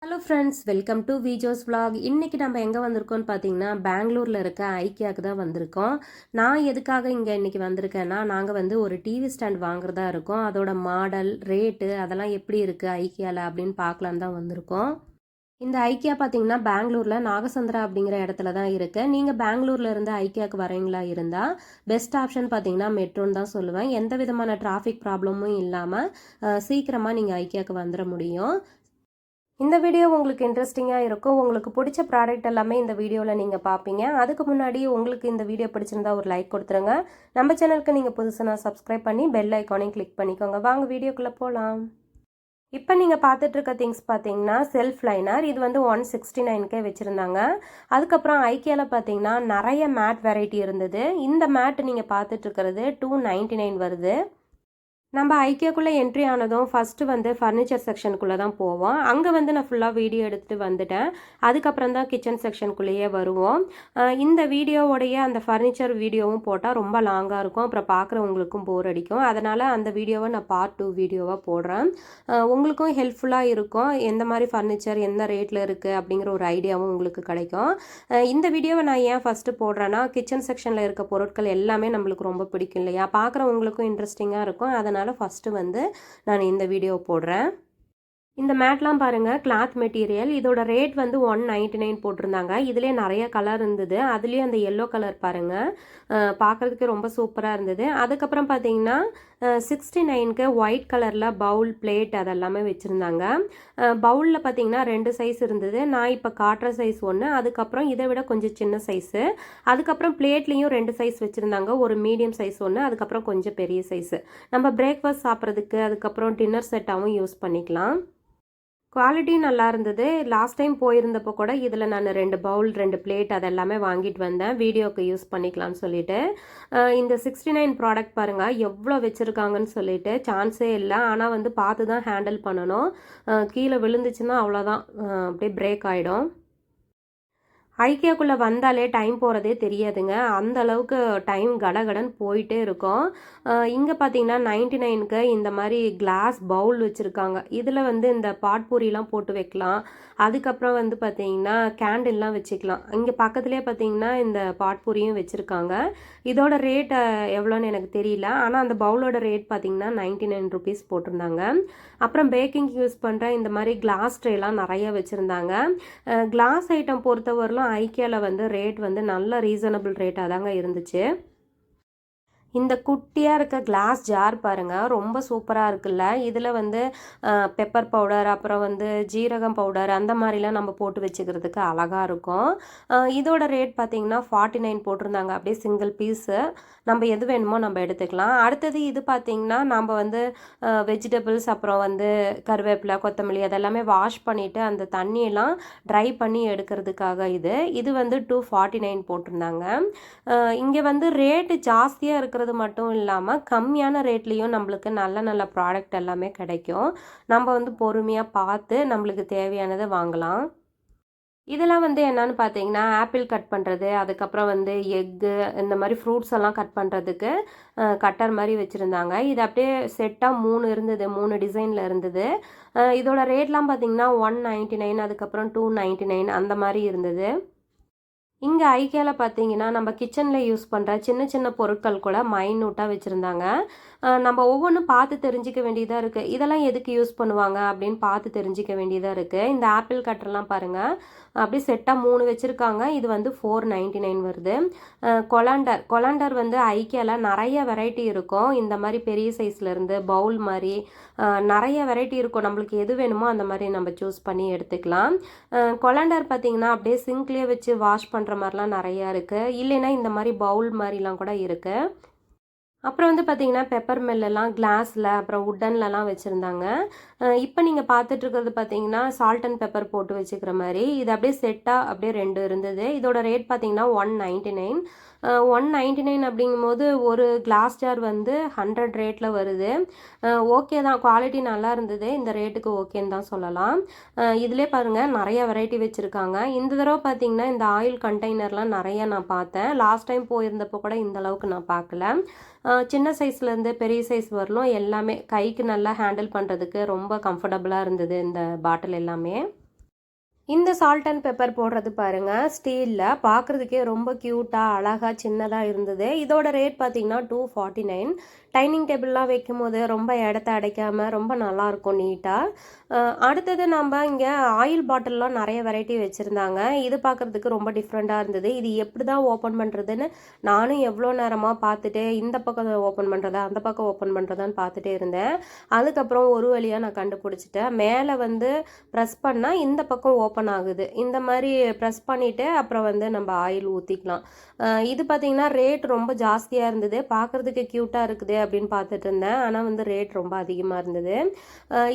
Hello friends, welcome to Vijo's vlog. இன்னைக்கு நம்ம எங்கே வந்திருக்கோம்னு பார்த்தீங்கன்னா பெங்களூரில் இருக்க ஐக்கியாவுக்கு தான் வந்திருக்கோம். நான் எதுக்காக இங்கே இன்னைக்கு வந்திருக்கேன்னா, நாங்கள் வந்து ஒரு டிவி ஸ்டாண்ட் வாங்குறதா இருக்கோம். அதோட மாடல், ரேட்டு அதெல்லாம் எப்படி இருக்குது ஐக்கியாவில் அப்படின்னு பார்க்கலான்னு தான் வந்திருக்கோம். இந்த ஐக்கியா பார்த்தீங்கன்னா பெங்களூரில் நாகசந்திரா அப்படிங்கிற இடத்துல தான் இருக்குது. நீங்கள் பெங்களூரில் இருந்து ஐக்கியாவுக்கு வரீங்களா இருந்தால் பெஸ்ட் ஆப்ஷன் பார்த்தீங்கன்னா மெட்ரோன்னு தான் சொல்லுவேன். எந்த விதமான டிராஃபிக் ப்ராப்ளமும் இல்லாமல் சீக்கிரமாக நீங்கள் ஐக்கியாவுக்கு வந்துட முடியும். இந்த வீடியோ உங்களுக்கு இன்ட்ரெஸ்டிங்காக இருக்கும். உங்களுக்கு பிடிச்ச ப்ராடக்ட் எல்லாமே இந்த வீடியோவில் நீங்கள் பார்ப்பீங்க. அதுக்கு முன்னாடி உங்களுக்கு இந்த வீடியோ பிடிச்சிருந்தா ஒரு லைக் கொடுத்துருங்க. நம்ம சேனலுக்கு நீங்கள் புதுசுனா சப்ஸ்கிரைப் பண்ணி பெல் ஐக்கானையும் கிளிக் பண்ணிக்கோங்க. வாங்க வீடியோக்குள்ளே போகலாம். இப்போ நீங்கள் பார்த்துட்டு இருக்க திங்ஸ் பார்த்தீங்கன்னா செல்ஃப் லைனர். இது வந்து 169K வச்சுருந்தாங்க. அதுக்கப்புறம் ஐக்கியாவில் பார்த்தீங்கன்னா நிறைய மேட் வெரைட்டி இருந்தது. இந்த மேட் நீங்கள் பார்த்துட்டு இருக்கிறது 299 வருது. நம்ம ஐக்கியாக்குள்ளே என்ட்ரி ஆனதும் ஃபஸ்ட்டு வந்து ஃபர்னிச்சர் செக்ஷனுக்குள்ளே தான் போவோம். அங்கே வந்து நான் ஃபுல்லாக வீடியோ எடுத்துகிட்டு வந்துட்டேன். அதுக்கப்புறம் தான் கிச்சன் செக்ஷனுக்குள்ளேயே வருவோம். இந்த வீடியோவோடைய அந்த ஃபர்னிச்சர் வீடியோவும் போட்டால் ரொம்ப லாங்காக இருக்கும். அப்புறம் பார்க்குறவங்களுக்கும் போர் அடிக்கும். அதனால் அந்த வீடியோவை நான் பார்ட் 2 வீடியோவாக போடுறேன். உங்களுக்கும் ஹெல்ப்ஃபுல்லாக இருக்கும். எந்த மாதிரி ஃபர்னிச்சர் எந்த ரேட்டில் இருக்குது அப்படிங்கிற ஒரு ஐடியாவும் உங்களுக்கு கிடைக்கும். இந்த வீடியோவை நான் ஏன் ஃபஸ்ட்டு போடுறேன்னா, கிச்சன் செக்ஷனில் இருக்க பொருட்கள் எல்லாமே நம்மளுக்கு ரொம்ப பிடிக்கும் இல்லையா? பார்க்குறவங்களுக்கும் இன்ட்ரெஸ்டிங்காக இருக்கும். அதனால் ஃபஸ்ட்டு வந்து நான் இந்த வீடியோ போடுறேன். இந்த மேட்லாம் பாருங்கள், கிளாத் மெட்டீரியல். இதோட ரேட் வந்து 199 போட்டிருந்தாங்க. இதுலேயே நிறைய கலர் இருந்தது. அதுலேயும் அந்த எல்லோ கலர் பாருங்கள், பார்க்குறதுக்கு ரொம்ப சூப்பராக இருந்தது. அதுக்கப்புறம் பார்த்தீங்கன்னா 69க்கு ஒயிட் கலரில் பவுல், பிளேட் அதெல்லாமே வச்சுருந்தாங்க. பவுலில் பார்த்தீங்கன்னா 2 சைஸ் இருந்தது. நான் இப்போ காட்டுற சைஸ் ஒன்று, அதுக்கப்புறம் இதை விட கொஞ்சம் சின்ன சைஸு. அதுக்கப்புறம் பிளேட்லேயும் 2 சைஸ் வச்சுருந்தாங்க. ஒரு மீடியம் சைஸ் ஒன்று, அதுக்கப்புறம் கொஞ்சம் பெரிய சைஸு. நம்ம பிரேக்ஃபாஸ்ட் சாப்பிட்றதுக்கு அதுக்கப்புறம் டின்னர் செட்டாகவும் யூஸ் பண்ணிக்கலாம். குவாலிட்டி நல்லா இருந்தது. லாஸ்ட் டைம் போயிருந்தப்போ கூட இதில் நான் 2 பவுல் 2 பிளேட் அதெல்லாமே வாங்கிட்டு வந்தேன், வீடியோக்கு யூஸ் பண்ணிக்கலாம்னு சொல்லிட்டு. இந்த 69 ப்ராடக்ட் பாருங்கள் எவ்வளோ வச்சுருக்காங்கன்னு சொல்லிட்டு சான்ஸே இல்லை. ஆனால் வந்து பார்த்து தான் ஹேண்டில் பண்ணணும். கீழே விழுந்துச்சுன்னா அவ்வளோதான், அப்படியே பிரேக் ஆகிடும். ஐக்கியாக்குள்ளே வந்தாலே டைம் போகிறதே தெரியாதுங்க. அந்த அளவுக்கு டைம் கடகடன்னு போயிட்டே இருக்கும். இங்கே பார்த்தீங்கன்னா 99க்கு இந்த மாதிரி கிளாஸ் பவுல் வச்சுருக்காங்க. இதில் வந்து இந்த பாட்பூரிலாம் போட்டு வைக்கலாம். அதுக்கப்புறம் வந்து பார்த்தீங்கன்னா கேண்டில்லாம் வச்சுக்கலாம். இங்கே பக்கத்துலேயே பார்த்தீங்கன்னா இந்த பாட்பூரியும் வச்சுருக்காங்க. இதோட ரேட் எவ்வளோன்னு எனக்கு தெரியல. ஆனால் அந்த பவுலோட ரேட் பார்த்தீங்கன்னா 99 ருபீஸ் போட்டிருந்தாங்க. அப்புறம் பேக்கிங் யூஸ் பண்ணுற இந்த மாதிரி கிளாஸ் ட்ரேலாம் நிறைய வச்சுருந்தாங்க. கிளாஸ் ஐட்டம் பொறுத்தவரையிலும் ஐக்கியாவில் வந்து ரேட் வந்து நல்ல ரீசனபிள் ரேட்டாக தாங்க இருந்துச்சு. இந்த குட்டியாக இருக்க கிளாஸ் ஜார் பாருங்கள், ரொம்ப சூப்பராக இருக்குல்ல. இதில் வந்து பெப்பர் பவுடர், அப்புறம் வந்து ஜீரகம் பவுடர் அந்த மாதிரிலாம் நம்ம போட்டு வச்சுக்கிறதுக்கு அழகாக இருக்கும். இதோட ரேட் பார்த்திங்கன்னா 49 போட்டிருந்தாங்க. அப்படியே சிங்கிள் பீஸு, நம்ம எது வேணுமோ நம்ம எடுத்துக்கலாம். அடுத்தது இது பார்த்திங்கன்னா நம்ம வந்து வெஜிடபிள்ஸ், அப்புறம் வந்து கருவேப்பிலை, கொத்தமல்லி அதெல்லாமே வாஷ் பண்ணிவிட்டு அந்த தண்ணியெல்லாம் ட்ரை பண்ணி எடுக்கிறதுக்காக இது வந்து 249 போட்டிருந்தாங்க. இங்கே வந்து ரேட்டு ஜாஸ்தியாக இருக்கிறது மட்டும் இல்லாமல் கம்மியான ரேட்லேயும் நம்மளுக்கு நல்ல நல்ல ப்ராடக்ட் எல்லாமே கிடைக்கும். நம்ம வந்து பொறுமையாக பார்த்து நம்மளுக்கு தேவையானதை வாங்கலாம். இதெல்லாம் வந்து என்னன்னு பார்த்தீங்கன்னா ஆப்பிள் கட் பண்ணுறது, அதுக்கப்புறம் வந்து எக்கு, இந்த மாதிரி ஃப்ரூட்ஸ் எல்லாம் கட் பண்ணுறதுக்கு கட்டர் மாதிரி வச்சுருந்தாங்க. இது அப்படியே செட்டாக 3 இருந்தது, 3 டிசைனில் இருந்தது. இதோட ரேட்லாம் பார்த்தீங்கன்னா 199, அதுக்கப்புறம் 299 அந்த மாதிரி இருந்தது. இங்கே ஐக்கியாவில் பார்த்தீங்கன்னா நம்ம கிச்சனில் யூஸ் பண்ணுற சின்ன சின்ன பொருட்கள் கூட மைன்யூட்டாக வச்சுருந்தாங்க. நம்ம ஒவ்வொன்றும் பார்த்து தெரிஞ்சிக்க வேண்டியதாக இருக்குது. இதெல்லாம் எதுக்கு யூஸ் பண்ணுவாங்க அப்படின்னு பார்த்து தெரிஞ்சிக்க வேண்டியதாக இருக்குது. இந்த ஆப்பிள் கட்டர்லாம் பாருங்கள், அப்படியே செட்டாக 3 வச்சுருக்காங்க. இது வந்து 499 வருது. கொலாண்டர் வந்து ஐக்கியாவில் நிறைய வெரைட்டி இருக்கும். இந்த மாதிரி பெரிய சைஸ்லேருந்து பவுல் மாதிரி நிறைய வெரைட்டி இருக்கும். நம்மளுக்கு எது வேணுமோ அந்த மாதிரி நம்ம சூஸ் பண்ணி எடுத்துக்கலாம். கொலாண்டர் பார்த்திங்கன்னா அப்படியே சிங்க்லேயே வச்சு வாஷ் பண்ணுற மாதிரிலாம் நிறையா இருக்குது. இல்லைன்னா இந்த மாதிரி பவுல் மாதிரிலாம் கூட இருக்குது. அப்புறம் வந்து பார்த்திங்கன்னா பெப்பர் மில்லெல்லாம் கிளாஸில், அப்புறம் உட்டன்லலாம் வச்சுருந்தாங்க. இப்போ நீங்கள் பார்த்துட்ருக்கிறது பார்த்தீங்கன்னா சால்ட் அண்ட் பெப்பர் போட்டு வச்சுக்கிற மாதிரி. இது அப்படியே செட்டாக அப்படியே 2 இருந்தது. இதோட ரேட் பார்த்தீங்கன்னா 199. 199 அப்படிங்கும்போது ஒரு கிளாஸ் ஜார் வந்து 100 ரேட்டில் வருது. ஓகே தான், குவாலிட்டி நல்லா இருந்தது. இந்த ரேட்டுக்கு ஓகேன்னு தான் சொல்லலாம். இதிலே பாருங்கள் நிறைய வெரைட்டி வச்சுருக்காங்க. இந்த தடவை பார்த்தீங்கன்னா இந்த ஆயில் கண்டெய்னர்லாம் நிறையா நான் பார்த்தேன். லாஸ்ட் டைம் போயிருந்தப்போ கூட இந்த அளவுக்கு நான் பார்க்கல. சின்ன சைஸ்லேருந்து பெரிய சைஸ் வரலும் எல்லாமே கைக்கு நல்லா ஹேண்டில் பண்ணுறதுக்கு ரொம்ப கம்ஃபர்டபுளாக இருந்தது இந்த பாட்டில் எல்லாமே. இந்த சால்ட் அண்ட் பெப்பர் போடுறது பாருங்க ஸ்டீலில் பார்க்குறதுக்கே ரொம்ப க்யூட்டாக அழகாக சின்னதாக இருந்தது. இதோட ரேட் பார்த்தீங்கன்னா 249. டைனிங் டேபிள்லாம் வைக்கும் போது ரொம்ப இடத்த அடைக்காமல் ரொம்ப நல்லாயிருக்கும் நீட்டாக. அடுத்தது நம்ம இங்கே ஆயில் பாட்டில்லாம் நிறைய வெரைட்டி வச்சுருந்தாங்க. இது பார்க்குறதுக்கு ரொம்ப டிஃப்ரெண்ட்டாக இருந்தது. இது எப்படி தான் ஓப்பன் பண்ணுறதுன்னு நானும் எவ்வளோ நேரமாக பார்த்துட்டு இந்த பக்கம் ஓப்பன் பண்ணுறதா அந்த பக்கம் ஓப்பன் பண்ணுறதான்னு பார்த்துட்டே இருந்தேன். அதுக்கப்புறம் ஒரு வழியாக நான் கண்டுபிடிச்சிட்டேன். மேலே வந்து ப்ரெஸ் பண்ணால் இந்த பக்கம் ஓப்பன் ஆகுது. இந்த மாதிரி ப்ரெஸ் பண்ணிவிட்டு அப்புறம் வந்து நம்ம ஆயில் ஊற்றிக்கலாம். இது பார்த்திங்கன்னா ரேட் ரொம்ப ஜாஸ்தியாக இருந்தது. பார்க்குறதுக்கு க்யூட்டாக இருக்குது அப்படின்னு பார்த்துட்டு இருந்தேன். ஆனால் வந்து ரேட் ரொம்ப அதிகமாக இருந்தது.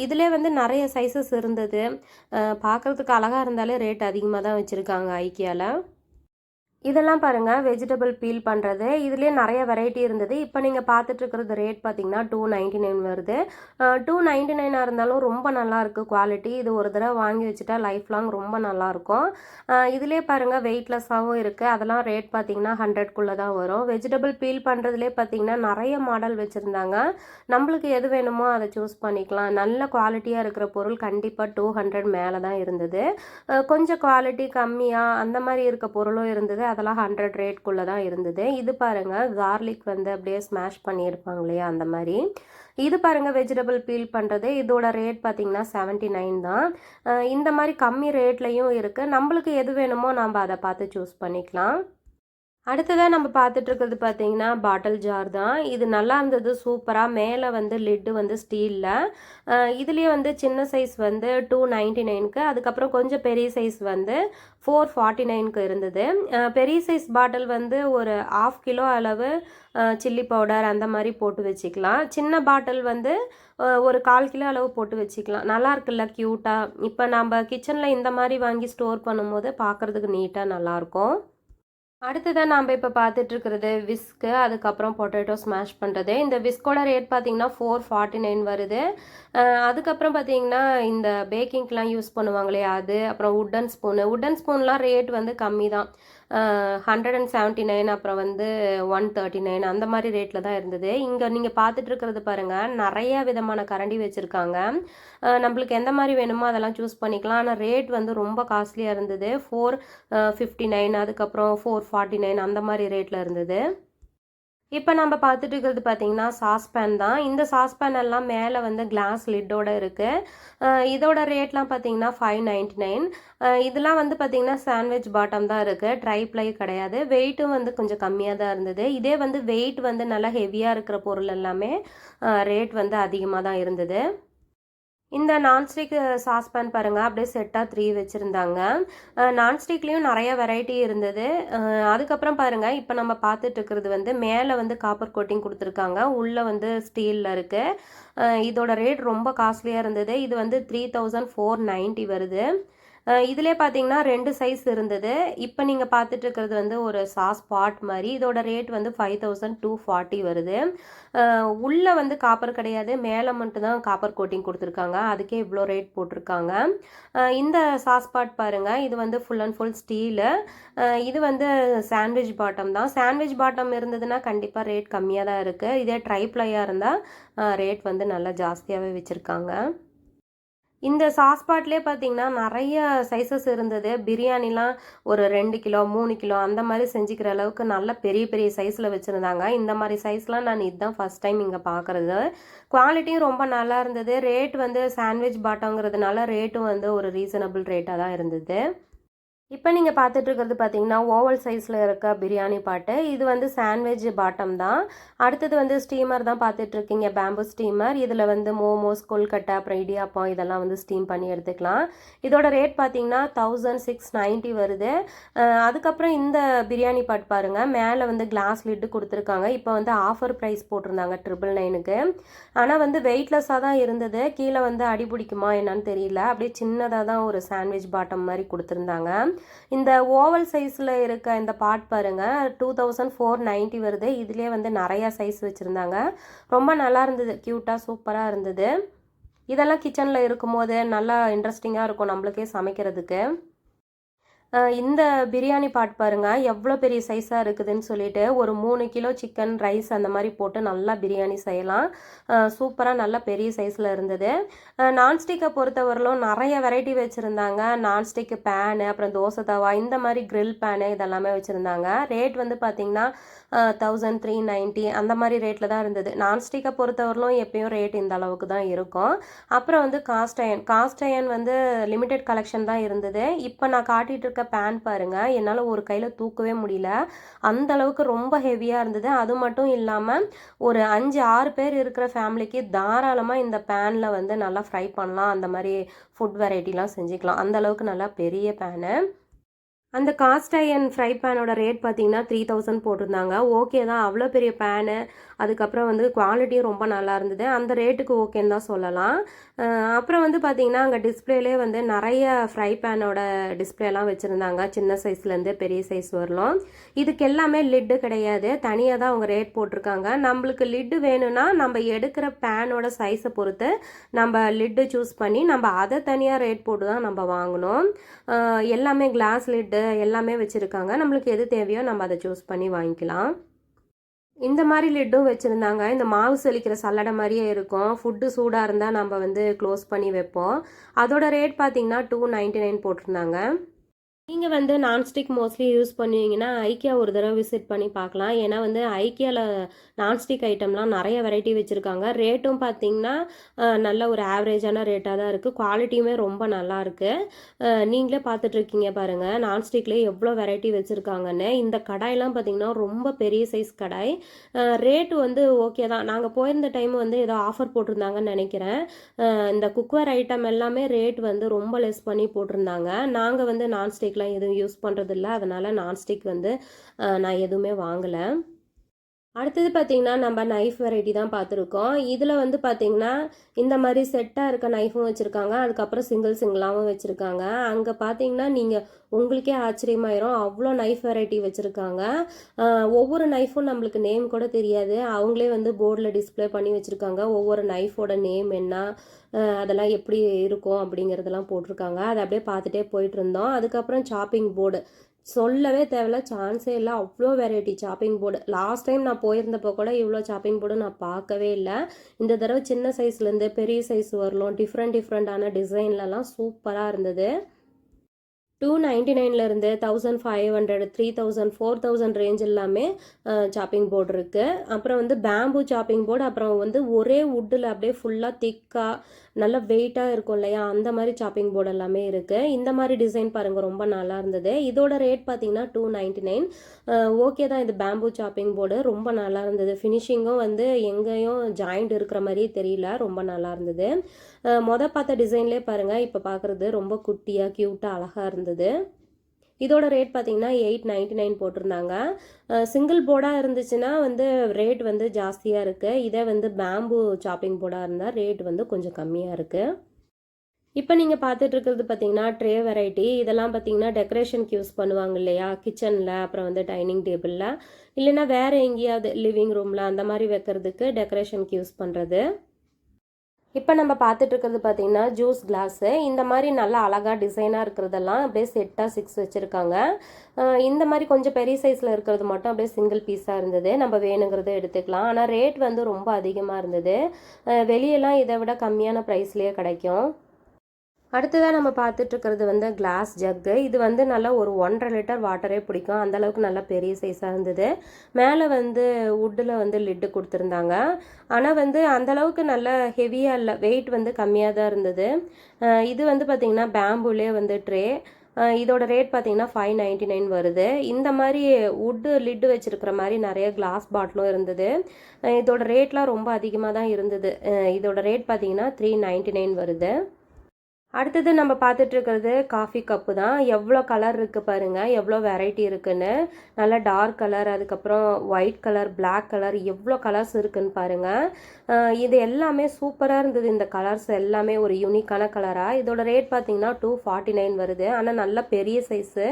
இதிலே வந்து நிறைய சைஸஸ் இருந்தது. பார்க்குறதுக்கு அழகாக இருந்தாலே ரேட் அதிகமாக தான் வச்சுருக்காங்க ஐக்கியாவில். இதெல்லாம் பாருங்கள் வெஜிடபிள் பீல் பண்ணுறது. இதுலேயே நிறைய வெரைட்டி இருந்தது. இப்போ நீங்கள் பார்த்துட்ருக்கிறது ரேட் பார்த்தீங்கன்னா 299 வருது. 299 இருந்தாலும் ரொம்ப நல்லாயிருக்கு குவாலிட்டி. இது ஒரு தடவை வாங்கி வச்சுட்டா லைஃப் லாங் ரொம்ப நல்லாயிருக்கும். இதுலேயே பாருங்கள் வெயிட்லெஸ்ஸாகவும் இருக்குது. அதெல்லாம் ரேட் பார்த்தீங்கன்னா 100க்குள்ளே தான் வரும். வெஜிடபிள் பீல் பண்ணுறதுலேயே பார்த்தீங்கன்னா நிறைய மாடல் வச்சுருந்தாங்க. நம்மளுக்கு எது வேணுமோ அதை சூஸ் பண்ணிக்கலாம். நல்ல குவாலிட்டியாக இருக்கிற பொருள் கண்டிப்பாக 200 மேலே தான் இருந்தது. கொஞ்சம் குவாலிட்டி கம்மியாக அந்த மாதிரி இருக்க பொருளும் இருந்தது. அதெல்லாம் 100 ரேட்குள்ளே தான் இருந்தது. இது பாருங்கள் கார்லிக் வந்து அப்படியே ஸ்மாஷ் பண்ணியிருப்பாங்க இல்லையா அந்த மாதிரி. இது பாருங்கள் வெஜிடபிள் பீல் பண்ணுறது. இதோட ரேட் பார்த்திங்கன்னா 79 தான். இந்த மாதிரி கம்மி ரேட்லேயும் இருக்குது. நம்மளுக்கு எது வேணுமோ நம்ம அதை பார்த்து சூஸ் பண்ணிக்கலாம். அடுத்ததாக நம்ம பார்த்துட்ருக்கிறது பார்த்தீங்கன்னா பாட்டில் ஜார் தான். இது நல்லா இருந்தது சூப்பராக. மேலே வந்து லிட்டு வந்து ஸ்டீலில். இதுலேயே வந்து சின்ன சைஸ் வந்து 299க்கு, அதுக்கப்புறம் கொஞ்சம் பெரிய சைஸ் வந்து 449க்கு இருந்தது. பெரிய சைஸ் பாட்டில் வந்து ஒரு 1/2 கிலோ அளவு சில்லி பவுடர் அந்த மாதிரி போட்டு வச்சுக்கலாம். சின்ன பாட்டில் வந்து ஒரு 1/4 கிலோ அளவு போட்டு வச்சுக்கலாம். நல்லா இருக்குல்ல க்யூட்டாக. இப்போ நம்ம கிச்சனில் இந்த மாதிரி வாங்கி ஸ்டோர் பண்ணும்போது பார்க்குறதுக்கு நீட்டாக நல்லாயிருக்கும். அடுத்ததான் நாம் இப்போ பார்த்துட்ருக்கிறது விஸ்க்கு, அதுக்கப்புறம் பொட்டேட்டோ ஸ்மாஷ் பண்ணுறது. இந்த விஸ்கோட ரேட் பார்த்திங்கன்னா 449 வருது. அதுக்கப்புறம் பார்த்திங்கன்னா இந்த பேக்கிங்க்கெலாம் யூஸ் பண்ணுவாங்களே அது, அப்புறம் உட்டன் ஸ்பூன்லாம் ரேட் வந்து கம்மி தான். 179, அப்புறம் வந்து 139 அந்த மாதிரி ரேட்டில் தான் இருந்தது. இங்கே நீங்கள் பார்த்துட்ருக்கிறது பாருங்கள் நிறையா விதமான கரண்டி வச்சுருக்காங்க. நம்மளுக்கு எந்த மாதிரி வேணுமோ அதெல்லாம் சூஸ் பண்ணிக்கலாம். ஆனால் ரேட் வந்து ரொம்ப காஸ்ட்லியாக இருந்தது. 459, அதுக்கப்புறம் 449 அந்த மாதிரி ரேட்டில் இருந்தது. இப்போ நம்ம பார்த்துட்டு இருக்கிறது பார்த்தீங்கன்னா சாஸ்பேன் தான். இந்த சாஸ்பேன் எல்லாம் மேலே வந்து கிளாஸ் லிட்டோடு இருக்குது. இதோட ரேட்லாம் பார்த்தீங்கன்னா 599. இதெல்லாம் வந்து பார்த்தீங்கன்னா சாண்ட்விச் பாட்டம் தான் இருக்குது, ட்ரை ப்ளை கிடையாது. வெயிட்டும் வந்து கொஞ்சம் கம்மியாக தான் இருந்தது. இதே வந்து வெயிட் வந்து நல்லா ஹெவியாக இருக்கிற பொருள் எல்லாமே ரேட் வந்து அதிகமாக தான் இருந்தது. இந்த நான்ஸ்டிக் சாஸ்பேன் பாருங்கள் அப்படியே செட்டாக 3 வச்சுருந்தாங்க. நான்ஸ்டிக்லேயும் நிறைய வெரைட்டி இருந்தது. அதுக்கப்புறம் பாருங்கள் இப்போ நம்ம பார்த்துட்டு இருக்கிறது வந்து மேலே வந்து காப்பர் கோட்டிங் கொடுத்துருக்காங்க, உள்ளே வந்து ஸ்டீலில் இருக்குது. இதோட ரேட் ரொம்ப காஸ்ட்லியாக இருந்தது. இது வந்து 3490 வருது. இதிலே பார்த்தீங்கன்னா 2 சைஸ் இருந்தது. இப்போ நீங்கள் பார்த்துட்டு இருக்கிறது வந்து ஒரு சாஸ் பாட் மாதிரி. இதோட ரேட் வந்து 5240 வருது. உள்ளே வந்து காப்பர் கிடையாது, மேலே மட்டும்தான் காப்பர் கோட்டிங் கொடுத்துருக்காங்க. அதுக்கே இவ்வளோ ரேட் போட்டிருக்காங்க. இந்த சாஸ் பாட் பாருங்கள், இது வந்து ஃபுல் அண்ட் ஃபுல் ஸ்டீலு. இது வந்து சாண்ட்விச் பாட்டம் தான். சாண்ட்விச் பாட்டம் இருந்ததுன்னா கண்டிப்பாக ரேட் கம்மியாக தான் இருக்குது. இதே ட்ரை ப்ளையாக இருந்தால் ரேட் வந்து நல்லா ஜாஸ்தியாகவே வச்சுருக்காங்க. இந்த சாஸ் பாட்லேயே பார்த்தீங்கன்னா நிறைய சைஸஸ் இருந்தது. பிரியாணிலாம் ஒரு 2 கிலோ 3 கிலோ அந்த மாதிரி செஞ்சுக்கிற அளவுக்கு நல்ல பெரிய பெரிய சைஸில் வச்சுருந்தாங்க. இந்த மாதிரி சைஸ்லாம் நான் இதுதான் ஃபஸ்ட் டைம் இங்கே பார்க்குறது. குவாலிட்டியும் ரொம்ப நல்லா இருந்தது. ரேட் வந்து சாண்ட்விச் பாட்டங்கிறதுனால ரேட்டும் வந்து ஒரு ரீசனபிள் ரேட்டாக தான் இருந்தது. இப்போ நீங்கள் பார்த்துட்ருக்கிறது பார்த்தீங்கன்னா ஓவல் சைஸில் இருக்க பிரியாணி பாட்டு. இது வந்து சாண்ட்விச் பாட்டம் தான். அடுத்தது வந்து ஸ்டீமர் தான் பார்த்துட்ருக்கீங்க, பேம்பு ஸ்டீமர். இதில் வந்து மோமோஸ், கொல்கட்டை, அப்புறம் இடியாப்பம் இதெல்லாம் வந்து ஸ்டீம் பண்ணி எடுத்துக்கலாம். இதோட ரேட் பார்த்தீங்கன்னா 1690 வருது. அதுக்கப்புறம் இந்த பிரியாணி பாட் பாருங்கள், மேலே வந்து கிளாஸ் லிட்டு கொடுத்துருக்காங்க. இப்போ வந்து ஆஃபர் ப்ரைஸ் போட்டிருந்தாங்க 999க்கு. ஆனால் வந்து வெயிட்லெஸ்ஸாக தான் இருந்தது. கீழே வந்து அடி பிடிக்குமா என்னன்னு தெரியல. அப்படியே சின்னதாக தான் ஒரு சாண்ட்விச் பாட்டம் மாதிரி கொடுத்துருந்தாங்க. இந்த ஓவல் சைஸில் இருக்க இந்த பாட் பாருங்கள் 2490 வருது. இதுலேயே வந்து நிறையா சைஸ் வச்சுருந்தாங்க. ரொம்ப நல்லா இருந்தது, க்யூட்டாக சூப்பராக இருந்தது. இதெல்லாம் கிச்சனில் இருக்கும்போது நல்லா இன்ட்ரெஸ்டிங்காக இருக்கும் நம்மளுக்கே சமைக்கிறதுக்கு. இந்த பிரியாணி பாட் பாருங்க எவ்வளோ பெரிய சைஸாக இருக்குதுன்னு சொல்லிட்டு ஒரு 3 கிலோ சிக்கன் ரைஸ் அந்த மாதிரி போட்டு நல்லா பிரியாணி செய்யலாம். சூப்பராக நல்லா பெரிய சைஸில் இருந்தது. நான்ஸ்டிக்கை பொறுத்தவரையிலும் நிறைய வெரைட்டி வச்சுருந்தாங்க. நான்ஸ்டிக்கு பேனு, அப்புறம் தோசை தவா, இந்த மாதிரி கிரில் பேனு இதெல்லாமே வச்சுருந்தாங்க. ரேட் வந்து பார்த்திங்கன்னா 1390 அந்த மாதிரி ரேட்டில் தான் இருந்தது. நான்ஸ்டிக்கை பொறுத்தவரையிலும் எப்பயும் ரேட் இந்த அளவுக்கு தான் இருக்கும். அப்புறம் வந்து காஸ்ட் அயன் வந்து லிமிடெட் கலெக்ஷன் தான் இருந்தது. இப்போ நான் காட்டிகிட்டு இருக்க பேன் பாருங்க என்னால் ஒரு கையில் தூக்கவே முடியல, அந்த அளவுக்கு ரொம்ப ஹெவியாக இருந்தது. அது மட்டும் இல்லாமல் ஒரு 5-6 பேர் இருக்கிற ஃபேமிலிக்கு தாராளமாக இந்த பேனில் வந்து நல்லா ஃப்ரை பண்ணலாம், அந்த மாதிரி ஃபுட் வெரைட்டிலாம் செஞ்சுக்கலாம். அந்த அளவுக்கு நல்லா பெரிய பேனு. அந்த காஸ்ட் அயர்ன் ஃப்ரை பேனோட ரேட் பார்த்தீங்கன்னா 3000 போட்டிருந்தாங்க. ஓகே தான், அவ்வளோ பெரிய பேனு, அதுக்கப்புறம் வந்து குவாலிட்டியும் ரொம்ப நல்லா இருந்தது. அந்த ரேட்டுக்கு ஓகேன்னு தான் சொல்லலாம். அப்புறம் வந்து பார்த்தீங்கன்னா அங்கே டிஸ்பிளேலே வந்து நிறைய ஃப்ரை பேனோட டிஸ்பிளேலாம் வச்சுருந்தாங்க, சின்ன சைஸ்லேருந்து பெரிய சைஸ் வரலாம். இதுக்கு எல்லாமே லிட்டு கிடையாது, தனியாக தான் அவங்க ரேட் போட்டிருக்காங்க. நம்மளுக்கு லிட்டு வேணும்னா நம்ம எடுக்கிற பேனோட சைஸை பொறுத்து நம்ம லிட்டு சூஸ் பண்ணி நம்ம அதை தனியாக ரேட் போட்டு தான் நம்ம வாங்கணும். எல்லாமே கிளாஸ் லிட்டு எல்லாமே வச்சுருக்காங்க. நம்மளுக்கு எது தேவையோ நம்ம அதை சூஸ் பண்ணி வாங்கிக்கலாம். இந்த மாதிரி லிட்டும் வச்சுருந்தாங்க. இந்த மாவு செலிக்கிற சல்லடை மாதிரியே இருக்கும். ஃபுட்டு சூடாக இருந்தால் நம்ம வந்து க்ளோஸ் பண்ணி வைப்போம். அதோட ரேட் பார்த்தீங்கன்னா 299 போட்டிருந்தாங்க. நீங்கள் வந்து நான்ஸ்டிக் மோஸ்ட்லி யூஸ் பண்ணுவீங்கன்னா ஐக்கியா ஒரு தடவை விசிட் பண்ணி பார்க்கலாம். ஏன்னா வந்து ஐக்கியாவில் நான்ஸ்டிக் ஐட்டம்லாம் நிறைய வெரைட்டி வச்சுருக்காங்க. ரேட்டும் பார்த்தீங்கன்னா நல்ல ஒரு ஆவரேஜான ரேட்டாக தான் இருக்குது. குவாலிட்டியுமே ரொம்ப நல்லா இருக்குது. நீங்களே பார்த்துட்ருக்கீங்க பாருங்கள், நான்ஸ்டிக்லேயே எவ்வளோ வெரைட்டி வச்சுருக்காங்கன்னு. இந்த கடாயெலாம் பார்த்திங்கன்னா ரொம்ப பெரிய சைஸ் கடாய். ரேட்டு வந்து ஓகே தான். நாங்கள் போயிருந்த டைம் வந்து ஏதோ ஆஃபர் போட்டிருந்தாங்கன்னு நினைக்கிறேன். இந்த குக்வேர் ஐட்டம் எல்லாமே ரேட் வந்து ரொம்ப லெஸ் பண்ணி போட்டிருந்தாங்க. நாங்கள் வந்து நான்ஸ்டிக்லாம் எதுவும் யூஸ் பண்ணுறதில்ல, அதனால் நான்ஸ்டிக் வந்து நான் எதுவுமே வாங்கலை. அடுத்தது பார்த்திங்கன்னா நம்ம நைஃப் வெரைட்டி தான் பார்த்துருக்கோம். இதில் வந்து பார்த்திங்கன்னா இந்த மாதிரி செட்டாக இருக்க நைஃபும் வச்சுருக்காங்க, அதுக்கப்புறம் சிங்கிளாகவும் வச்சுருக்காங்க. அங்கே பார்த்திங்கன்னா நீங்கள் உங்களுக்கே ஆச்சரியமாயிரும், அவ்வளோ நைஃப் வெரைட்டி வச்சுருக்காங்க. ஒவ்வொரு நைஃபும் நம்மளுக்கு நேம் கூட தெரியாது, அவங்களே வந்து போர்டில் டிஸ்பிளே பண்ணி வச்சுருக்காங்க. ஒவ்வொரு நைஃபோட நேம் என்ன, அதெல்லாம் எப்படி இருக்கும் அப்படிங்கிறதெல்லாம் போட்டிருக்காங்க. அதை அப்படியே பார்த்துட்டே போயிட்டு இருந்தோம். அதுக்கப்புறம் சாப்பிங் போர்டு சொல்லவே தேவையில்ல, சான்ஸே இல்லை, அவ்வளோ variety shopping board. Last time நான் போயிருந்தப்போ கூட இவ்வளோ சாப்பிங் போர்டு நான் பார்க்கவே இல்லை. இந்த தடவை சின்ன சைஸ்லேருந்து பெரிய சைஸ் வரலாம், டிஃப்ரெண்டான டிசைன்லலாம் சூப்பராக இருந்தது. 299லேருந்து 1500, 3000, 4000 ரேஞ்ச் எல்லாமே சாப்பிங் போர்டு இருக்குது. அப்புறம் வந்து பேம்பு சாப்பிங் போர்டு, அப்புறம் வந்து ஒரே வுட்டில் அப்படியே ஃபுல்லாக திக்காக நல்ல வெயிட்டாக இருக்கும் இல்லையா, அந்த மாதிரி சாப்பிங் போர்டு எல்லாமே இருக்குது. இந்த மாதிரி டிசைன் பாருங்கள், ரொம்ப நல்லா இருந்தது. இதோட ரேட் பார்த்தீங்கன்னா 299. ஓகே தான், இது பேம்பு சாப்பிங் போர்டு ரொம்ப நல்லா இருந்தது. ஃபினிஷிங்கும் வந்து எங்கேயும் ஜாயிண்ட் இருக்கிற மாதிரியே தெரியல, ரொம்ப நல்லா இருந்தது. பார்த்த டிசைன்லேயே பாருங்கள், இப்போ பார்க்குறது ரொம்ப குட்டியாக க்யூட்டாக அழகாக இருந்தது. இதோட ரேட் பார்த்தீங்கன்னா 899 போட்டிருந்தாங்க. சிங்கிள் போர்டாக இருந்துச்சுன்னா வந்து ரேட் வந்து ஜாஸ்தியாக இருக்குது. இதே வந்து பேம்பு சாப்பிங் போர்டாக இருந்தால் ரேட் வந்து கொஞ்சம் கம்மியாக இருக்குது. இப்போ நீங்கள் பார்த்துட்டு இருக்கிறது பார்த்தீங்கன்னா ட்ரே வெரைட்டி. இதெல்லாம் பார்த்தீங்கன்னா டெக்கரேஷனுக்கு யூஸ் பண்ணுவாங்க இல்லையா, கிச்சனில், அப்புறம் வந்து டைனிங் டேபிளில், இல்லைன்னா வேறு எங்கேயாவது லிவிங் ரூமில் அந்த மாதிரி வைக்கிறதுக்கு டெக்கரேஷனுக்கு யூஸ் பண்ணுறது. இப்போ நம்ம பார்த்துட்டு இருக்கிறது பார்த்தீங்கன்னா ஜூஸ் கிளாஸு. இந்த மாதிரி நல்லா அழகாக டிசைனாக இருக்கிறதெல்லாம் அப்படியே செட்டாக 6 வச்சுருக்காங்க. இந்த மாதிரி கொஞ்சம் பெரிய சைஸில் இருக்கிறது மட்டும் அப்படியே சிங்கிள் பீஸாக இருந்தது, நம்ம வேணுங்கிறத எடுத்துக்கலாம். ஆனால் ரேட் வந்து ரொம்ப அதிகமாக இருந்தது. வெளியெல்லாம் இதை விட கம்மியான ப்ரைஸ்லேயே கிடைக்கும். அடுத்ததாக நம்ம பார்த்துட்ருக்கிறது வந்து கிளாஸ் ஜக்கு. இது வந்து நல்லா ஒரு 1.5 லிட்டர் வாட்டரே பிடிக்கும், அந்தளவுக்கு நல்லா பெரிய சைஸாக இருந்தது. மேலே வந்து வுட்டில் வந்து லிட்டு கொடுத்துருந்தாங்க. ஆனால் வந்து அந்தளவுக்கு நல்ல ஹெவியாக இல்லை, வெயிட் வந்து கம்மியாக தான் இருந்தது. இது வந்து பார்த்திங்கன்னா பேம்புலே வந்து ட்ரே. இதோட ரேட் பார்த்தீங்கன்னா 599 வருது. இந்த மாதிரி வுட்டு லிட்டு வச்சுருக்கிற மாதிரி நிறைய கிளாஸ் பாட்டிலும் இருந்தது. இதோட ரேட்லாம் ரொம்ப அதிகமாக தான் இருந்தது. இதோட ரேட் பார்த்தீங்கன்னா 399 வருது. அடுத்தது நம்ம பார்த்துட்டு இருக்கிறது காஃபி கப்பு தான். எவ்வளோ கலர் இருக்குது பாருங்கள், எவ்வளோ வெரைட்டி இருக்குன்னு. நல்லா டார்க் கலர், அதுக்கப்புறம் ஒயிட் கலர், பிளாக் கலர், எவ்வளோ கலர்ஸ் இருக்குன்னு பாருங்கள். இது எல்லாமே சூப்பராக இருந்தது. இந்த கலர்ஸ் எல்லாமே ஒரு யூனிக்கான கலராக. இதோட ரேட் பார்த்தீங்கன்னா 249 வருது. ஆனால் நல்ல பெரிய சைஸு,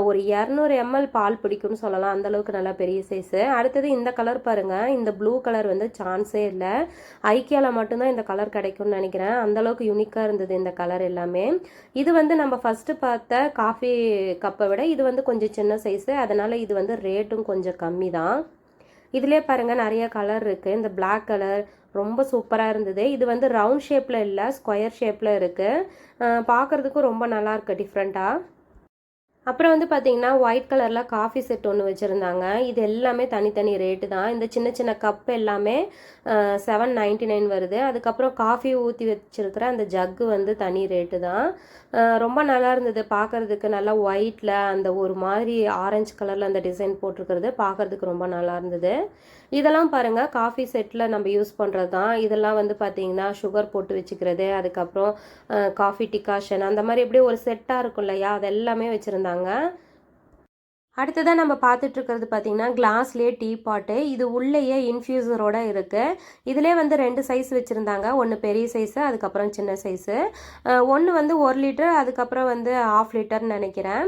ஒரு 200 ml பால் பிடிக்கும்னு சொல்லலாம், அந்தளவுக்கு நல்லா பெரிய சைஸு. அடுத்தது இந்த கலர் பாருங்கள், இந்த ப்ளூ கலர் வந்து சான்ஸே இல்லை, ஐக்கியாவில் மட்டும்தான் இந்த கலர் கிடைக்கும்னு நினைக்கிறேன். அந்தளவுக்கு யூனிக்காக இருந்தது இந்த கலர். கலர் எல்லாமே. இது வந்து நம்ம ஃபஸ்ட்டு பார்த்த காஃபி கப்பை விட இது வந்து கொஞ்சம் சின்ன சைஸு, அதனால் இது வந்து ரேட்டும் கொஞ்சம் கம்மி தான். இதிலே பாருங்கள் நிறைய கலர் இருக்குது. இந்த பிளாக் கலர் ரொம்ப சூப்பராக இருந்தது. இது வந்து ரவுண்ட் ஷேப்பில் இல்லை, ஸ்கொயர் ஷேப்பில் இருக்குது. பார்க்குறதுக்கும் ரொம்ப நல்லாயிருக்கு டிஃப்ரெண்ட்டாக. அப்புறம் வந்து பார்த்தீங்கன்னா ஒயிட் கலரில் காஃபி செட் ஒன்று வச்சுருந்தாங்க. இது எல்லாமே தனித்தனி ரேட்டு தான். இந்த சின்ன சின்ன கப் எல்லாமே 799 வருது. அதுக்கப்புறம் காஃபி ஊற்றி வச்சுருக்கிற அந்த ஜக்கு வந்து தனி ரேட்டு தான். ரொம்ப நல்லா இருந்தது பார்க்குறதுக்கு. நல்லா ஒயிட்டில் அந்த ஒரு மாதிரி ஆரஞ்சு கலரில் அந்த டிசைன் போட்டிருக்கிறது பார்க்குறதுக்கு ரொம்ப நல்லா இருந்தது. இதெல்லாம் பாருங்கள் காஃபி செட்டில் நம்ம யூஸ் பண்ணுறது தான். இதெல்லாம் வந்து பார்த்திங்கன்னா சுகர் போட்டு வச்சுக்கிறது, அதுக்கப்புறம் காஃபி டிகாஷன் அந்த மாதிரி எப்படியே ஒரு செட்டாக இருக்கும் இல்லையா, அது எல்லாமே வச்சுருந்தாங்க. அடுத்ததாக நம்ம பார்த்துட்டு இருக்கிறது பார்த்திங்கன்னா கிளாஸ்லேயே டீ பாட்டு. இது உள்ளேயே இன்ஃப்யூசரோடு இருக்குது. இதிலே வந்து 2 சைஸ் வச்சுருந்தாங்க. ஒன்று பெரிய சைஸு, அதுக்கப்புறம் சின்ன சைஸு. ஒன்று வந்து 1 லிட்டர், அதுக்கப்புறம் வந்து 1/2 லிட்டர்னு நினைக்கிறேன்.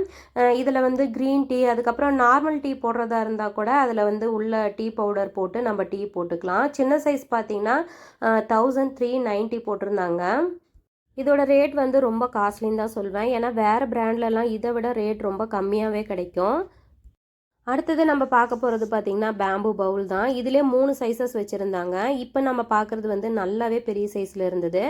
இதில் வந்து க்ரீன் டீ, அதுக்கப்புறம் நார்மல் டீ போடுறதா இருந்தால் கூட அதில் வந்து உள்ள டீ பவுடர் போட்டு நம்ம டீ போட்டுக்கலாம். சின்ன சைஸ் பார்த்திங்கன்னா 1390 போட்டிருந்தாங்க. இதோட ரேட் வந்து ரொம்ப காஸ்ட்லின்னு தான் சொல்வேன். ஏன்னா வேறு பிராண்ட்லலாம் இதை விட ரேட் ரொம்ப கம்மியாகவே கிடைக்கும். அடுத்தது நம்ம பார்க்க போகிறது பார்த்திங்கன்னா பேம்பு பவுல் தான். இதிலே 3 சைஸஸ் வச்சுருந்தாங்க. இப்போ நம்ம பார்க்குறது வந்து நல்லாவே பெரிய சைஸில் இருந்தது.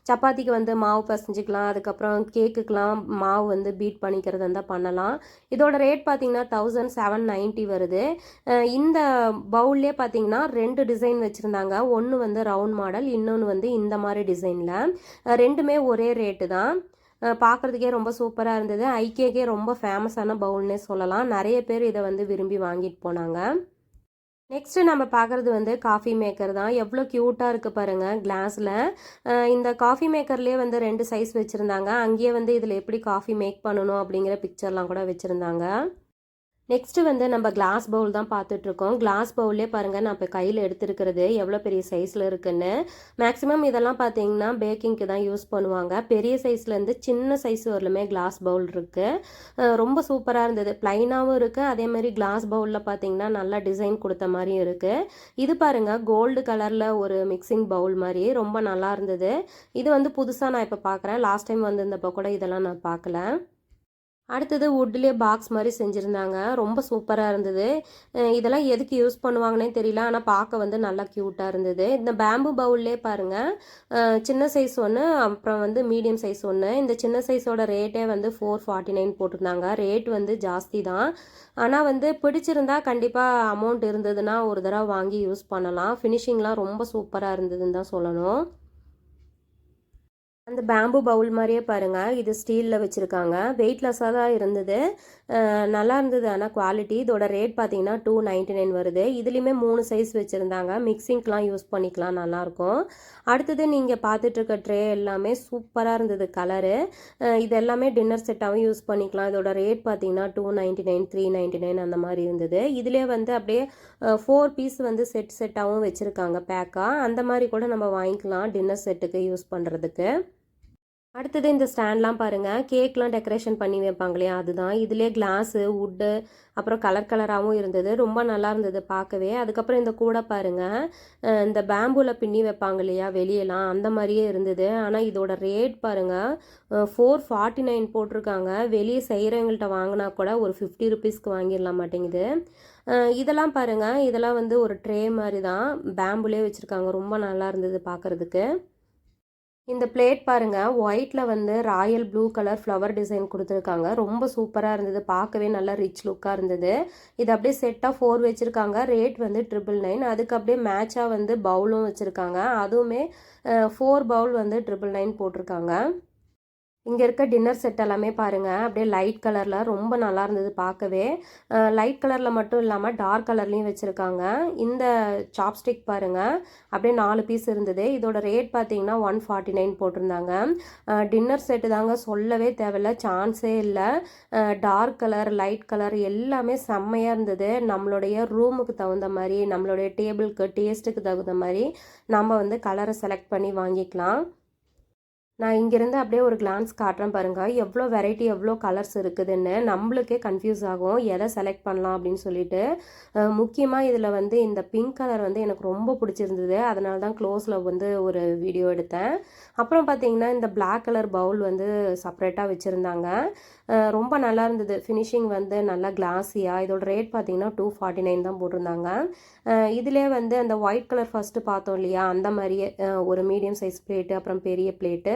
சப்பாத்திக்கு வந்து மாவு பசைஞ்சிக்கலாம், அதுக்கப்புறம் கேக்குக்கெலாம் மாவு வந்து பீட் பண்ணிக்கிறது இருந்தால் பண்ணலாம். இதோட ரேட் பார்த்திங்கன்னா 1790 வருது. இந்த பவுல்லே பார்த்திங்கன்னா 2 டிசைன் வச்சுருந்தாங்க. ஒன்று வந்து ரவுண்ட் மாடல், இன்னொன்று வந்து இந்த மாதிரி டிசைனில். ரெண்டுமே ஒரே ரேட்டு தான். பார்க்குறதுக்கே ரொம்ப சூப்பராக இருந்தது. ஐகேக்கே ரொம்ப ஃபேமஸான பவுல்னே சொல்லலாம். நிறைய பேர் இதை வந்து விரும்பி வாங்கிட்டு போனாங்க. நெக்ஸ்ட்டு நம்ம பார்க்குறது வந்து காஃபி மேக்கர் தான். எவ்வளோ க்யூட்டாக இருக்குது பாருங்கள் கிளாஸில். இந்த காஃபி மேக்கர்லேயே வந்து 2 சைஸ் வச்சுருந்தாங்க. அங்கேயே வந்து இதில் எப்படி காஃபி மேக் பண்ணணும் அப்படிங்கிற பிக்சர்லாம் கூட வச்சுருந்தாங்க. நெக்ஸ்ட்டு வந்து நம்ம கிளாஸ் பவுல் தான் பார்த்துட்ருக்கோம். கிளாஸ் பவுல்லே பாருங்கள் நான் இப்போ கையில் எடுத்துருக்கிறது எவ்வளோ பெரிய சைஸில் இருக்குன்னு. மேக்ஸிமம் இதெல்லாம் பார்த்தீங்கன்னா பேக்கிங்க்கு தான் யூஸ் பண்ணுவாங்க. பெரிய சைஸ்லேருந்து சின்ன சைஸ் வரலுமே கிளாஸ் பவுல் இருக்குது. ரொம்ப சூப்பராக இருந்தது. ப்ளைனாகவும் இருக்குது, அதேமாதிரி கிளாஸ் பவுலில் பார்த்தீங்கன்னா நல்லா டிசைன் கொடுத்த மாதிரியும் இருக்குது. இது பாருங்கள் கோல்டு கலரில் ஒரு மிக்சிங் பவுல் மாதிரி ரொம்ப நல்லா இருந்தது. இது வந்து புதுசாக நான் இப்போ பார்க்குறேன். லாஸ்ட் டைம் வந்திருந்தப்போ கூட இதெல்லாம் நான் பார்க்கல. அடுத்தது வுட்லேயே பாக்ஸ் மாதிரி செஞ்சுருந்தாங்க. ரொம்ப சூப்பராக இருந்தது. இதெல்லாம் எதுக்கு யூஸ் பண்ணுவாங்கன்னே தெரியல, ஆனால் பார்க்க வந்து நல்லா க்யூட்டாக இருந்தது. இந்த பேம்பு பவுல்லே பாருங்கள் சின்ன சைஸ் ஒன்று, அப்புறம் வந்து மீடியம் சைஸ் ஒன்று. இந்த சின்ன சைஸோட ரேட்டே வந்து 449 போட்டிருந்தாங்க. ரேட் வந்து ஜாஸ்தி தான். ஆனால் வந்து பிடிச்சிருந்தா கண்டிப்பாக அமௌண்ட் இருந்ததுன்னா ஒரு தடவை வாங்கி யூஸ் பண்ணலாம். ஃபினிஷிங்லாம் ரொம்ப சூப்பராக இருந்ததுன்னு தான் சொல்லணும். அந்த பேம்பு பவுல் மாதிரியே பாருங்கள், இது ஸ்டீலில் வச்சுருக்காங்க. வெயிட்லெஸ்ஸாக தான் இருந்தது. நல்லா இருந்தது. ஆனால் குவாலிட்டி இதோட ரேட் பார்த்தீங்கன்னா 299 வருது. இதுலேயுமே 3 சைஸ் வச்சுருந்தாங்க. மிக்சிங்க்கெலாம் யூஸ் பண்ணிக்கலாம், நல்லாயிருக்கும். அடுத்தது நீங்கள் பார்த்துட்ருக்க ட்ரே எல்லாமே சூப்பராக இருந்தது கலரு. இது எல்லாமே டின்னர் செட்டாகவும் யூஸ் பண்ணிக்கலாம். இதோட ரேட் பார்த்தீங்கன்னா 299 399 அந்த மாதிரி இருந்தது. இதிலே வந்து அப்படியே 4 பீஸ் வந்து செட்டாகவும் வச்சுருக்காங்க பேக்காக. அந்த மாதிரி கூட நம்ம வாங்கிக்கலாம் டின்னர் செட்டுக்கு யூஸ் பண்ணுறதுக்கு. அடுத்தது இந்த ஸ்டாண்ட்லாம் பாருங்கள், கேக்லாம் டெக்கரேஷன் பண்ணி வைப்பாங்க இல்லையா, அதுதான். இதிலே கிளாஸு, வுட்டு, அப்புறம் கலர் கலராகவும் இருந்தது. ரொம்ப நல்லா இருந்தது பார்க்கவே. அதுக்கப்புறம் இந்த கூடை பாருங்கள், இந்த பேம்பூவில் பின்னி வைப்பாங்க இல்லையா வெளியெல்லாம், அந்த மாதிரியே இருந்தது. ஆனால் இதோட ரேட் பாருங்கள் 449 போட்டிருக்காங்க. வெளியே செய்கிறவங்கள்ட்ட வாங்கினா கூட ஒரு 50 ருபீஸ்க்கு வாங்கிடலாம் மாட்டேங்குது. இதெல்லாம் பாருங்கள், இதெல்லாம் வந்து ஒரு ட்ரே மாதிரி தான் பேம்புலே வச்சுருக்காங்க. ரொம்ப நல்லா இருந்தது பார்க்குறதுக்கு. இந்த பிளேட் பாருங்கள், ஒயிட்டில் வந்து Royal blue colour flower design கொடுத்துருக்காங்க. ரொம்ப சூப்பராக இருந்தது, பார்க்கவே நல்லா ரிச் லுக்காக இருந்தது. இது அப்படியே செட்டாக 4 வச்சுருக்காங்க. ரேட் வந்து 999. அதுக்கு அப்படியே மேட்சாக வந்து பவுலும் வச்சுருக்காங்க. அதுவுமே 4 பவுல் வந்து 999 போட்டிருக்காங்க. இங்கே இருக்க டின்னர் செட் எல்லாமே பாருங்கள், அப்படியே லைட் கலரில் ரொம்ப நல்லா இருந்தது பார்க்கவே. லைட் கலரில் மட்டும் இல்லாமல் டார்க் கலர்லேயும் வச்சுருக்காங்க. இந்த சாப்ஸ்டிக் பாருங்கள், அப்படியே 4 பீஸ் இருந்தது. இதோட ரேட் பார்த்தீங்கன்னா 149 போட்டிருந்தாங்க. டின்னர் செட்டு தாங்க, சொல்லவே தேவையில்ல, சான்ஸே இல்லை. டார்க் கலர், லைட் கலர் எல்லாமே செம்மையாக இருந்தது. நம்மளுடைய ரூமுக்கு தகுந்த மாதிரி, நம்மளுடைய டேபிளுக்கு டேஸ்ட்டுக்கு தகுந்த மாதிரி நம்ம வந்து கலரை செலக்ட் பண்ணி வாங்கிக்கலாம். நான் இங்கேருந்து அப்படியே ஒரு கிளான்ஸ் காட்டுறேன் பாருங்க. எவ்வளோ வெரைட்டி, எவ்வளோ கலர்ஸ் இருக்குதுன்னு. நம்மளுக்கே கன்ஃப்யூஸ் ஆகும். எத செலக்ட் பண்ணலாம் அப்படின்னு சொல்லிட்டு. முக்கியமா இதில வந்து இந்த பிங்க் கலர் வந்து எனக்கு ரொம்ப பிடிச்சிருந்தது. அதனால தான் க்ளோஸில் வந்து ஒரு வீடியோ எடுத்தேன். அப்புறம் பார்த்தீங்கன்னா, இந்த பிளாக் கலர் பவுல் வந்து செப்பரேட்டா வச்சிருந்தாங்க. ரொம்ப நல்லா இருந்தது. ஃபினிஷிங் வந்து நல்லா கிளாஸியா. இதோட ரேட் பார்த்தீங்கன்னா, 249 தான் போட்டிருந்தாங்க. இதிலே வந்து அந்த ஒயிட் கலர் ஃபர்ஸ்ட்டு பார்த்தோம் இல்லையா? அந்த மாரியே ஒரு மீடியம் சைஸ் பிளேட்டு, அப்புறம் பெரிய பிளேட்டு,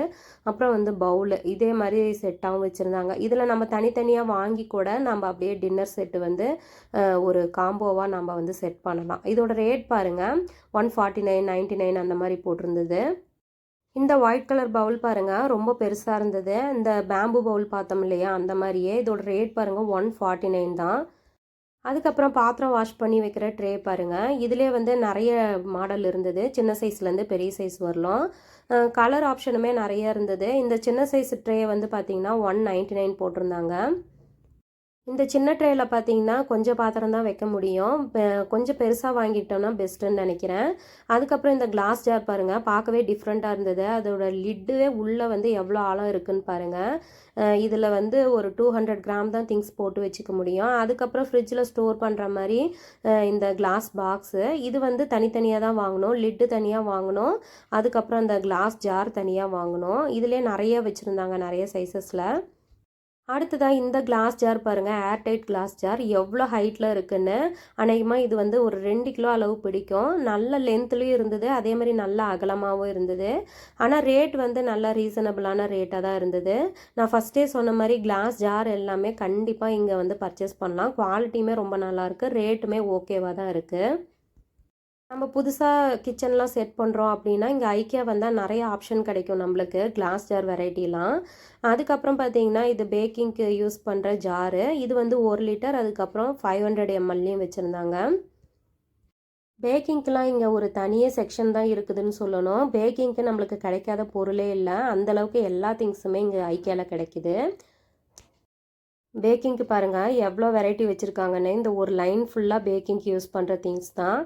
அப்புறம் வந்து பவுலு இதே மாரி செட்டாவும் வச்சுருந்தாங்க. இதில் நம்ம தனித்தனியா வாங்கி கூட நம்ம அப்படியே டின்னர் செட்டு வந்து ஒரு காம்போவா நம்ம வந்து செட் பண்ணலாம். இதோட ரேட் பாருங்க 149, 99 அந்த மாரி போட்டிருந்தது. இந்த ஒயிட் கலர் பவுல் பாருங்க ரொம்ப பெருசா இருந்தது. இந்த பேம்பு பவுல் பார்த்தோம் இல்லையா? அந்த மாரியே. இதோட ரேட் பாருங்க 149 தான். அதுக்கப்புறம் பாத்திரம் வாஷ் பண்ணி வைக்கிற ட்ரே பாருங்க. இதிலே வந்து நெறைய மாடல் இருந்தது. சின்ன சைஸ்லேருந்து பெரிய சைஸ் வரலும். கலர் ஆப்ஷனுமே நெறைய இருந்தது. இந்த சின்ன சைஸ் ட்ரே வந்து பார்த்தீங்கன்னா, 199 போட்டிருந்தாங்க. இந்த சின்ன ட்ரேல பார்த்தீங்கன்னா, கொஞ்சம் பாத்திரம் தான் வைக்க முடியும். கொஞ்சம் பெருசா வாங்கிட்டோம்னா பெஸ்ட்டுன்னு நெனைக்கிறேன். அதுக்கப்புறம் இந்த கிளாஸ் ஜார் பாருங்க, பார்க்கவே டிஃப்ரெண்ட்டா இருந்தது. அதோட லிட்டுவே உள்ள வந்து எவ்வளோ ஆழம் இருக்குன்னு பாருங்க. இதில வந்து ஒரு 200 கிராம் தான் திங்ஸ் போட்டு வச்சுக்க முடியும். அதுக்கப்புறம் ஃப்ரிட்ஜில ஸ்டோர் பண்ற மாரி இந்த கிளாஸ் பாக்ஸு. இது வந்து தனித்தனியா தான் வாங்கணும். லிட்டு தனியா வாங்கணும். அதுக்கப்புறம் அந்த கிளாஸ் ஜார் தனியா வாங்கணும். இதிலயே நெறைய வச்சிருந்தாங்க, நெறைய சைஸஸ்ல. அடுத்ததா இந்த கிளாஸ் ஜார் பாருங்க. ஏர் டைட் கிளாஸ் ஜார் எவ்வளோ ஹைட்ல இருக்குன்னு. அநேகமா இது வந்து ஒரு 2 கிலோ அளவு பிடிக்கும். நல்ல லென்த்லயும் இருந்தது. அதே மாரி நல்ல அகலமாவும் இருந்தது. ஆனா ரேட் வந்து நல்ல ரீசனபிளான ரேட்டா தான் இருந்தது. நான் ஃபர்ஸ்ட்டே சொன்ன மாரி கிளாஸ் ஜார் எல்லாமே கண்டிப்பா இங்க வந்து பர்ச்சேஸ் பண்ணலாம். குவாலிட்டியுமே ரொம்ப நல்லாயிருக்கு. ரேட்டுமே ஓகேவா தான் இருக்கு. நம்ம புதுசா கிச்சன்லாம் செட் பண்ணுறோம் அப்படின்னா, இங்க ஐக்கியா வந்தா நெறைய ஆப்ஷன் கிடைக்கும் நம்மளுக்கு. கிளாஸ் ஜார் வெரைட்டிலாம். அதுக்கப்புறம் பார்த்தீங்கன்னா, இது பேக்கிங்க்கு யூஸ் பண்ற ஜாரு. இது வந்து 1 லிட்டர் அதுக்கப்புறம் 500 எம்எல்லையும் வச்சிருந்தாங்க. பேக்கிங்க்குலாம் இங்க ஒரு தனியே செக்ஷன் தான் இருக்குதுன்னு சொல்லணும். பேக்கிங்க்கு நம்மளுக்கு கிடைக்காத பொருளே இல்ல. அந்த அளவுக்கு எல்லா திங்ஸுமே இங்க ஐக்கியால கிடைக்குது. பேக்கிங்க்கு பாருங்க எவ்வளோ வெரைட்டி வச்சுருக்காங்கன்னு. இந்த ஒரு லைன் ஃபுல்லாக பேக்கிங்க்கு யூஸ் பண்ணுற திங்ஸ் தான்.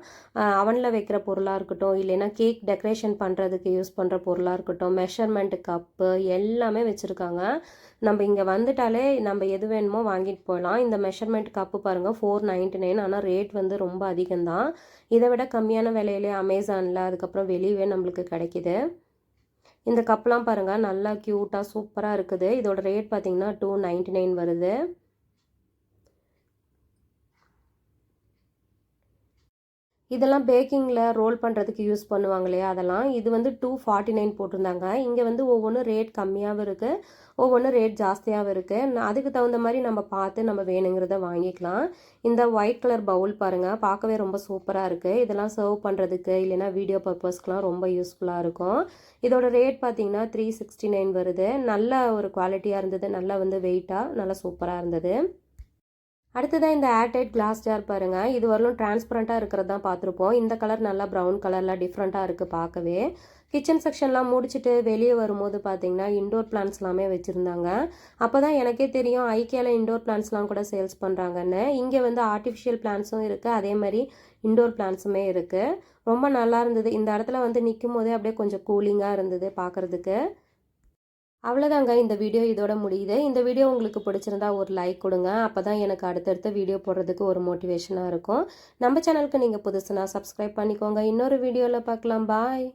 அவனில் வைக்கிற பொருளாக இருக்கட்டும், இல்லைன்னா கேக் டெக்கரேஷன் பண்ணுறதுக்கு யூஸ் பண்ணுற பொருளாக இருக்கட்டும், மெஷர்மெண்ட் கப்பு எல்லாமே வச்சுருக்காங்க. நம்ம இங்கே வந்துட்டாலே நம்ம எது வேணுமோ வாங்கிட்டு போகலாம். இந்த மெஷர்மெண்ட் கப்பு பாருங்கள் 499. ஆனால் ரேட் வந்து ரொம்ப அதிகம்தான். இதை விட கம்மியான விலையிலே அமேசானில் அதுக்கப்புறம் வெளியவே நம்மளுக்கு கிடைக்கிது. இந்த கப்லாம் பாருங்க நல்லா க்யூட்டா சூப்பரா இருக்குது. இதோட ரேட் பார்த்தீங்கன்னா 299 வருது. இதெல்லாம் பேக்கிங்கில ரோல் பண்ணுறதுக்கு யூஸ் பண்ணுவாங்க இல்லையா? அதெல்லாம். இது வந்து 249 போட்டிருந்தாங்க. இங்க வந்து ஒவ்வொன்னும் ரேட் கம்மியாவும் இருக்கு. ஒவ்வொன்னும் ரேட் ஜாஸ்தியாவும் இருக்கு. அதுக்கு தகுந்த மாரி நம்ம பார்த்து நம்ம வேணுங்கிறத வாங்கிக்கலாம். இந்த ஒயிட் கலர் பவுல் பாருங்க. பார்க்கவே ரொம்ப சூப்பரா இருக்கு. இதெல்லாம் சர்வ் பண்ணுறதுக்கு இல்லைன்னா வீடியோ பர்ப்பஸ்க்குலாம் ரொம்ப யூஸ்ஃபுல்லா இருக்கும். இதோட ரேட் பார்த்தீங்கன்னா 369 வருது. நல்ல ஒரு குவாலிட்டியா இருந்தது. நல்லா வந்து வெயிட்டா நல்லா சூப்பரா இருந்தது. அடுத்ததா இந்த ஏர்டைட் கிளாஸ் ஜார் பாருங்க. இது வரலும் டிரான்ஸ்பரண்டா இருக்கிறது தான் பார்த்துருப்போம். இந்த கலர் நல்லா ப்ரௌன் கலர்ல டிஃப்ரெண்ட்டா இருக்கு பார்க்கவே. கிச்சன் செக்ஷன்லாம் முடிச்சுட்டு வெளியே வரும்போது பார்த்தீங்கன்னா, இன்டோர் பிளான்ட்ஸ் எல்லாமே வச்சிருந்தாங்க. அப்பதான் எனக்கே தெரியும் ஐக்கியால இன்டோர் பிளான்ட்ஸ்லாம் கூட சேல்ஸ் பண்றாங்கன்னு. இங்க வந்து ஆர்டிஃபிஷியல் பிளான்ட்ஸும் இருக்கு. அதே மாரி இன்டோர் பிளான்ட்ஸுமே இருக்கு. ரொம்ப நல்லா இருந்தது. இந்த இடத்துல வந்து நிக்கும்போதே அப்படியே கொஞ்சம் கூலிங்கா இருந்தது பார்க்கறதுக்கு. அவ்வளோதாங்க இந்த வீடியோ இதோட முடியுது. இந்த வீடியோ உங்களுக்கு பிடிச்சிருந்தா ஒரு லைக் கொடுங்க. அப்பதான் எனக்கு அடுத்தடுத்த வீடியோ போடுறதுக்கு ஒரு மோட்டிவேஷனா இருக்கும். நம்ம சேனலுக்கு நீங்க புதுசுனா சப்ஸ்கிரைப் பண்ணிக்கோங்க. இன்னொரு வீடியோல பார்க்கலாம். பாய்.